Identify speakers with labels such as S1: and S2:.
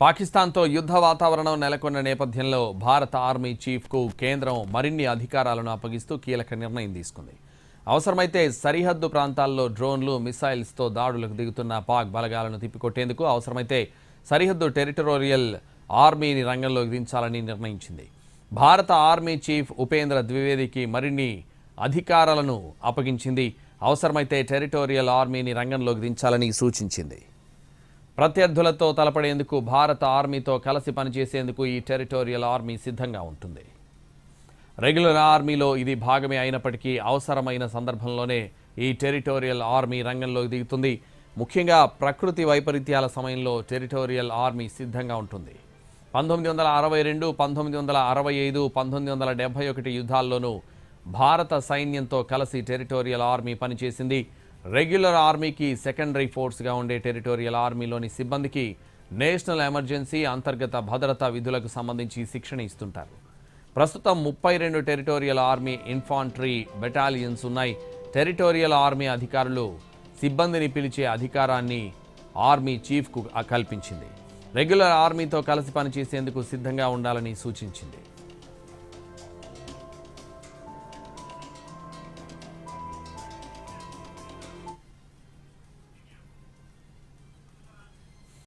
S1: పాకిస్తాన్తో యుద్ధ వాతావరణం నెలకొన్న నేపథ్యంలో భారత ఆర్మీ చీఫ్కు కేంద్రం మరిన్ని అధికారాలను అప్పగిస్తూ కీలక నిర్ణయం తీసుకుంది. అవసరమైతే సరిహద్దు ప్రాంతాల్లో డ్రోన్లు, మిసైల్స్తో దాడులకు దిగుతున్న పాక్ బలగాలను తిప్పికొట్టేందుకు అవసరమైతే సరిహద్దు టెరిటోరియల్ ఆర్మీని రంగంలోకి దించాలని నిర్ణయించింది. భారత ఆర్మీ చీఫ్ ఉపేంద్ర ద్వివేదికి మరిన్ని అధికారాలను అప్పగించింది. అవసరమైతే టెరిటోరియల్ ఆర్మీని రంగంలోకి దించాలని సూచించింది. ప్రత్యర్థులతో తలపడేందుకు భారత ఆర్మీతో కలిసి పనిచేసేందుకు ఈ టెరిటోరియల్ ఆర్మీ సిద్ధంగా ఉంటుంది. రెగ్యులర్ ఆర్మీలో ఇది భాగమే అయినప్పటికీ అవసరమైన సందర్భంలోనే ఈ టెరిటోరియల్ ఆర్మీ రంగంలోకి దిగుతుంది. ముఖ్యంగా ప్రకృతి వైపరీత్యాల సమయంలో టెరిటోరియల్ ఆర్మీ సిద్ధంగా ఉంటుంది. 1962, 1965, 1971 యుద్ధాల్లోనూ భారత సైన్యంతో కలిసి టెరిటోరియల్ ఆర్మీ పనిచేసింది. రెగ్యులర్ ఆర్మీకి సెకండరీ ఫోర్స్గా ఉండే టెరిటోరియల్ ఆర్మీలోని సిబ్బందికి నేషనల్ ఎమర్జెన్సీ, అంతర్గత భద్రతా విధులకు సంబంధించి శిక్షణ ఇస్తుంటారు. ప్రస్తుతం 32 టెరిటోరియల్ ఆర్మీ ఇన్ఫాంట్రీ బెటాలియన్స్ ఉన్నాయి. టెరిటోరియల్ ఆర్మీ అధికారులు సిబ్బందిని పిలిచే అధికారాన్ని ఆర్మీ చీఫ్కు కల్పించింది. రెగ్యులర్ ఆర్మీతో కలిసి పనిచేసేందుకు సిద్ధంగా ఉండాలని సూచించింది.